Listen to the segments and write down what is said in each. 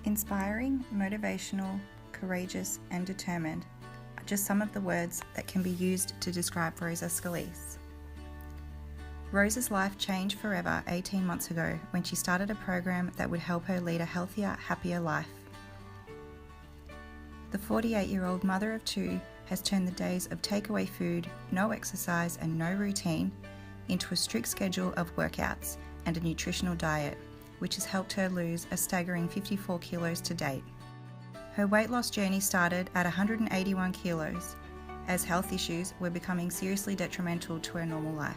Inspiring, motivational, courageous, and determined are just some of the words that can be used to describe Rosa Scalise. Rosa's life changed forever 18 months ago when she started a program that would help her lead a healthier, happier life. The 48-year-old mother of two has turned the days of takeaway food, no exercise, and no routine into a strict schedule of workouts and a nutritional diet, which has helped her lose a staggering 54 kilos to date. Her weight loss journey started at 181 kilos, as health issues were becoming seriously detrimental to her normal life.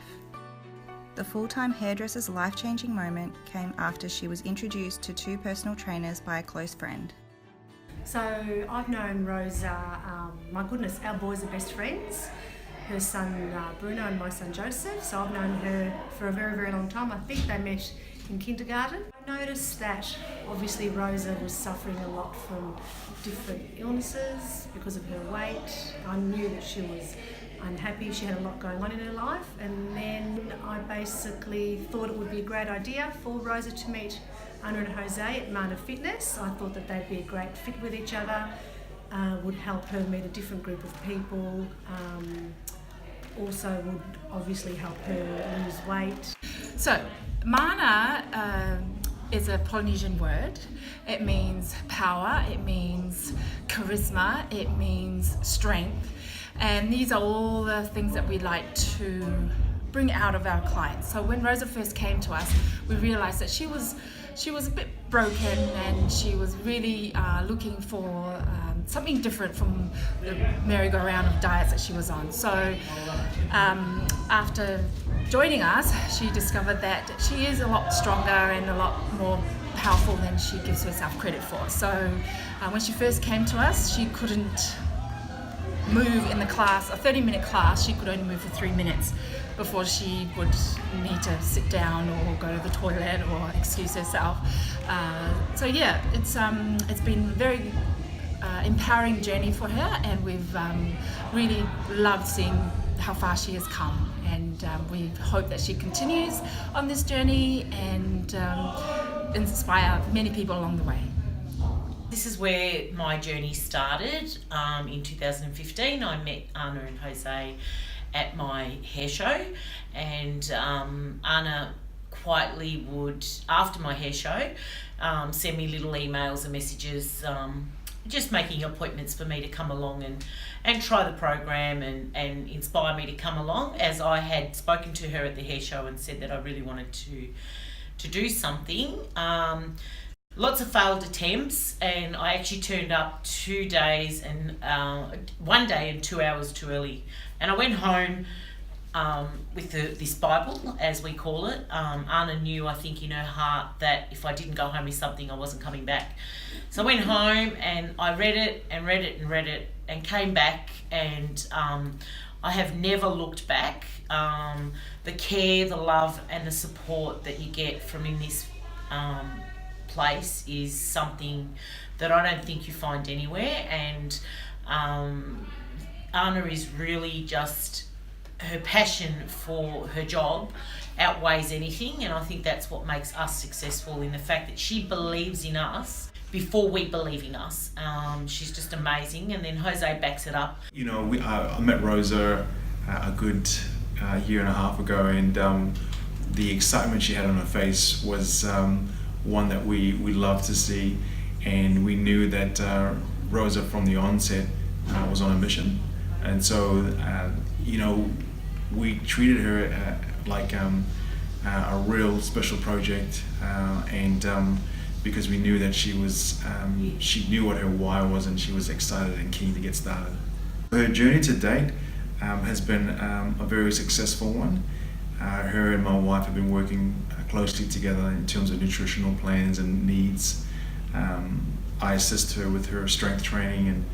The full-time hairdresser's life-changing moment came after she was introduced to two personal trainers by a close friend. So I've known Rosa, my goodness, our boys are best friends. Her son Bruno and my son Joseph, so I've known her for a very, very long time. I think they met in kindergarten. I noticed that obviously Rosa was suffering a lot from different illnesses because of her weight. I knew that she was unhappy, she had a lot going on in her life, and then I basically thought it would be a great idea for Rosa to meet Anna and Jose at Mana Fitness. I thought that they'd be a great fit with each other, would help her meet a different group of people, also would obviously help her lose weight. So, Mana is a Polynesian word. It means power, it means charisma, it means strength. And these are all the things that we like to bring out of our clients. So when Rosa first came to us, we realized that she was a bit broken and she was really looking for something different from the merry-go-round of diets that she was on. So after joining us, she discovered that she is a lot stronger and a lot more powerful than she gives herself credit for. So when she first came to us, she couldn't move in the class, a 30-minute class, she could only move for 3 minutes before she would need to sit down or go to the toilet or excuse herself. So yeah, it's been a very empowering journey for her, and we've really loved seeing how far she has come, and we hope that she continues on this journey and inspire many people along the way. This is where my journey started. In 2015, I met Anna and Jose at my hair show, and Anna quietly would, after my hair show, send me little emails and messages, just making appointments for me to come along and try the program and inspire me to come along, as I had spoken to her at the hair show and said that I really wanted to do something. Lots of failed attempts, and I actually turned up 2 days and 1 day and 2 hours too early. And I went home with this Bible, as we call it. Anna knew, I think, in her heart that if I didn't go home with something, I wasn't coming back. So I went home and I read it and read it and read it and came back, and I have never looked back. The care, the love and the support that you get from in this place is something that I don't think you find anywhere, and Anna is really just, her passion for her job outweighs anything, and I think that's what makes us successful, in the fact that she believes in us before we believe in us. She's just amazing, and then Jose backs it up. You know, I met Rosa a good year and a half ago, and the excitement she had on her face was one that we loved to see, and we knew that Rosa from the onset was on a mission, and so you know, we treated her like a real special project, and because we knew that she knew what her why was, and she was excited and keen to get started. Her journey to date has been a very successful one. Her and my wife have been working closely together in terms of nutritional plans and needs. I assist her with her strength training,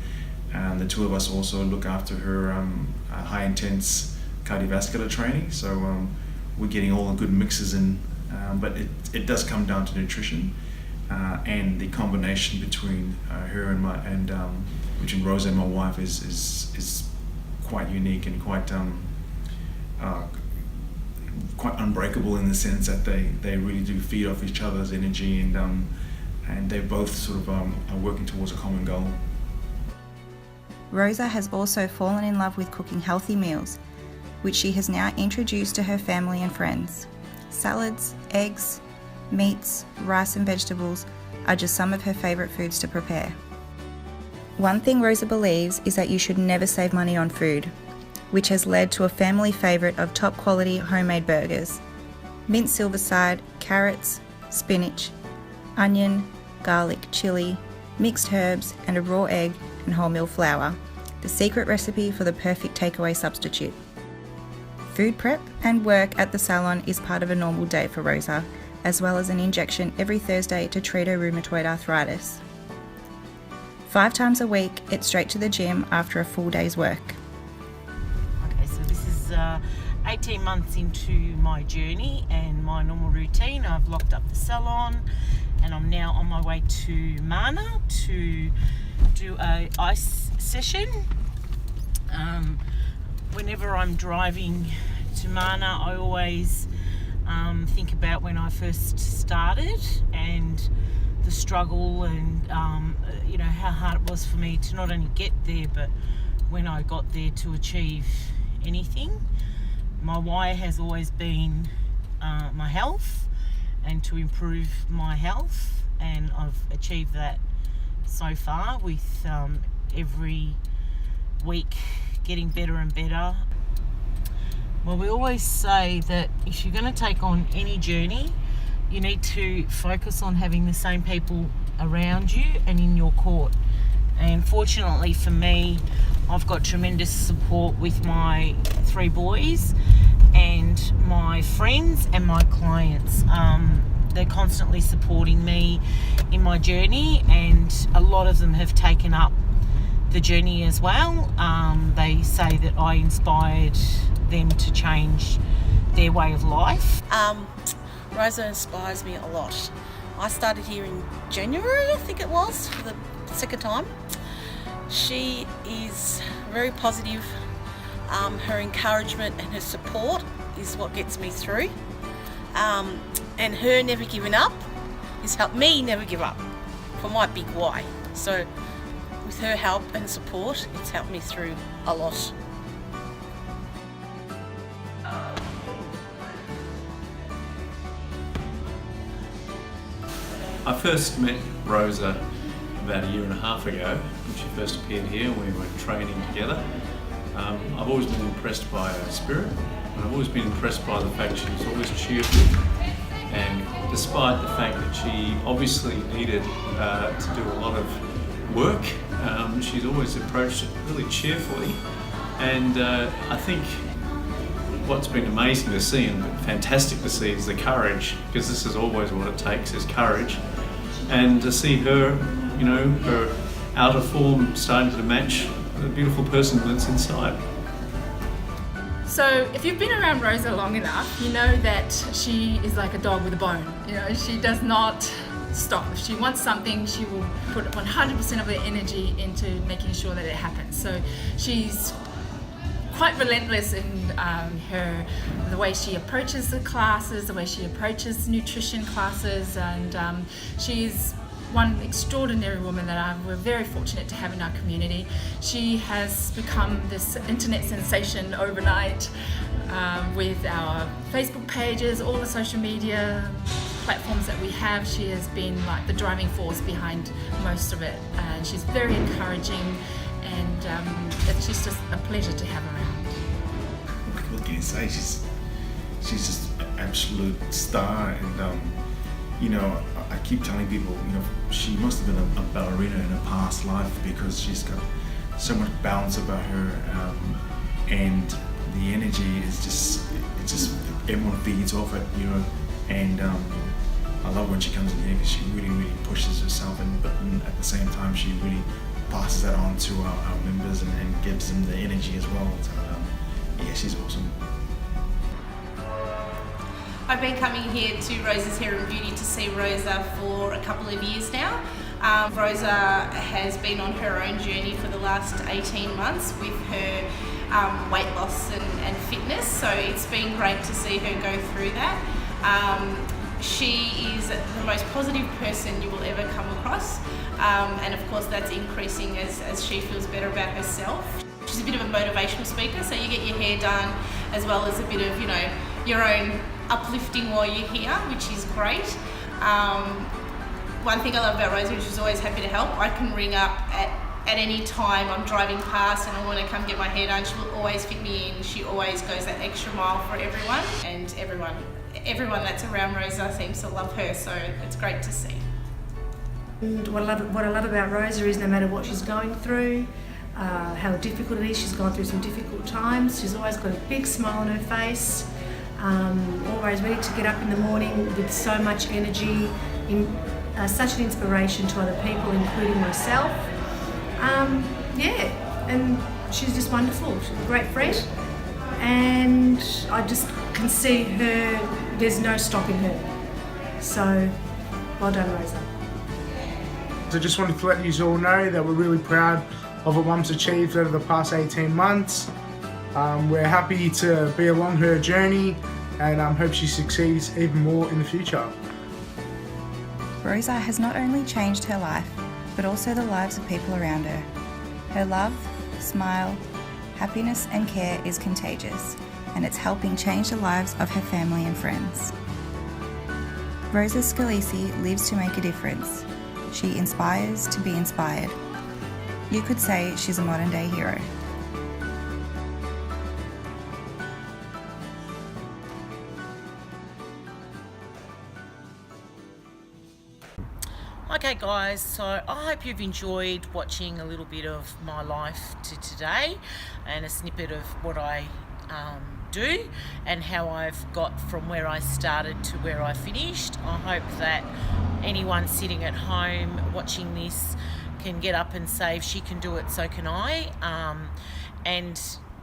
and the two of us also look after her high intense cardiovascular training. So we're getting all the good mixes in, but it does come down to nutrition, and the combination between her and between Rosa and my wife is quite unique and quite unbreakable, in the sense that they really do feed off each other's energy, and and they both sort of are working towards a common goal. Rosa has also fallen in love with cooking healthy meals, which she has now introduced to her family and friends. Salads, eggs, meats, rice and vegetables are just some of her favourite foods to prepare. One thing Rosa believes is that you should never save money on food, which has led to a family favourite of top quality homemade burgers. Minced silverside, carrots, spinach, onion, garlic, chilli, mixed herbs and a raw egg and wholemeal flour, the secret recipe for the perfect takeaway substitute. Food prep and work at the salon is part of a normal day for Rosa, as well as an injection every Thursday to treat her rheumatoid arthritis. 5 times a week, it's straight to the gym after a full day's work. Okay, so this is 18 months into my journey and my normal routine. I've locked up the salon and I'm now on my way to Mana to do a ice session. Whenever I'm driving to Mana, I always think about when I first started and the struggle and how hard it was for me to not only get there, but when I got there to achieve anything. My why has always been my health and to improve my health, and I've achieved that so far with every week getting better and better. Well, we always say that if you're going to take on any journey, you need to focus on having the same people around you and in your court. And fortunately for me, I've got tremendous support with my 3 boys and my friends and my clients. They're constantly supporting me in my journey, and a lot of them have taken up the journey as well. They say that I inspired them to change their way of life. Rosa inspires me a lot. I started here in January, I think it was, for the second time. She is very positive. Her encouragement and her support is what gets me through. And her never giving up has helped me never give up for my big why. So with her help and support, it's helped me through a lot. I first met Rosa about 1.5 years ago when she first appeared here. We were training together. I've always been impressed by her spirit, and I've always been impressed by the fact she's always cheerful. And despite the fact that she obviously needed to do a lot of work, she's always approached it really cheerfully. And I think what's been amazing to see and fantastic to see is the courage, because this is always what it takes, is courage. And to see her, her outer form starting to match the beautiful person that's inside. So if you've been around Rosa long enough, you know that she is like a dog with a bone. She does not stop. If she wants something, she will put 100% of her energy into making sure that it happens. So she's quite relentless in the way she approaches the classes, the way she approaches nutrition classes, and she's one extraordinary woman that we're very fortunate to have in our community. She has become this internet sensation overnight with our Facebook pages, all the social media platforms that we have. She has been like the driving force behind most of it, and she's very encouraging, and it's just a pleasure to have her around. What can you say? She's just an absolute star, and I keep telling people, she must have been a ballerina in a past life, because she's got so much balance about her, and the energy is just everyone feeds off it, and I love when she comes in here because she really, really pushes herself, but at the same time she really passes that on to our members and gives them the energy as well. So, she's awesome. I've been coming here to Rosa's Hair and Beauty to see Rosa for a couple of years now. Rosa has been on her own journey for the last 18 months with her weight loss and fitness, so it's been great to see her go through that. She is the most positive person you will ever come across. And of course that's increasing as she feels better about herself. She's a bit of a motivational speaker, so you get your hair done as well as a bit of, your own uplifting while you're here, which is great. One thing I love about Rosa is she's always happy to help. I can ring up at any time I'm driving past and I want to come get my hair done. She will always fit me in. She always goes that extra mile for everyone, and everyone that's around Rosa seems to love her, so it's great to see. And what I love about Rosa is no matter what she's going through, how difficult it is, she's gone through some difficult times, she's always got a big smile on her face, always ready to get up in the morning with so much energy, such an inspiration to other people, including myself. And she's just wonderful. She's a great friend, and I just can see her, there's no stopping her. So, well done, Rosa. I just wanted to let you all know that we're really proud of what Mum's achieved over the past 18 months. We're happy to be along her journey, and hope she succeeds even more in the future. Rosa has not only changed her life, but also the lives of people around her. Her love, smile, happiness and care is contagious, and it's helping change the lives of her family and friends. Rosa Scalise lives to make a difference. She inspires to be inspired. You could say she's a modern day hero. Okay guys, so I hope you've enjoyed watching a little bit of my life to today and a snippet of what I do and how I've got from where I started to where I finished. I hope that anyone sitting at home watching this can get up and say, if she can do it, so can I. And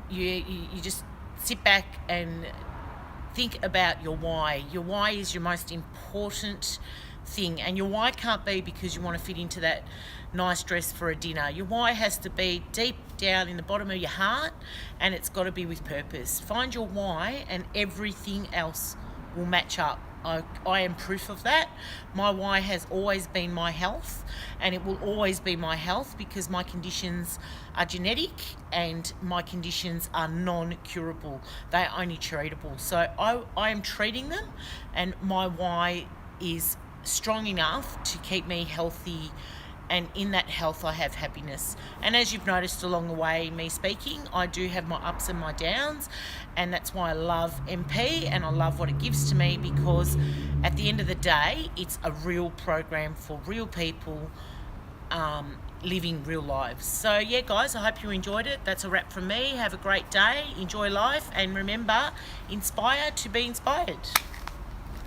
you just sit back and think about your why. Your why is your most important thing, and your why can't be because you want to fit into that nice dress for a dinner. Your why has to be deep down in the bottom of your heart, and it's got to be with purpose. Find your why and everything else will match up. I am proof of that. My why has always been my health, and it will always be my health because my conditions are genetic and my conditions are non-curable. They are only treatable. So I am treating them, and my why is strong enough to keep me healthy, and in that health I have happiness. And as you've noticed along the way me speaking, I do have my ups and my downs, and that's why I love MP and I love what it gives to me, because at the end of the day it's a real program for real people living real lives. So yeah guys, I hope you enjoyed it. That's a wrap from me. Have a great day, enjoy life, and remember, inspire to be inspired.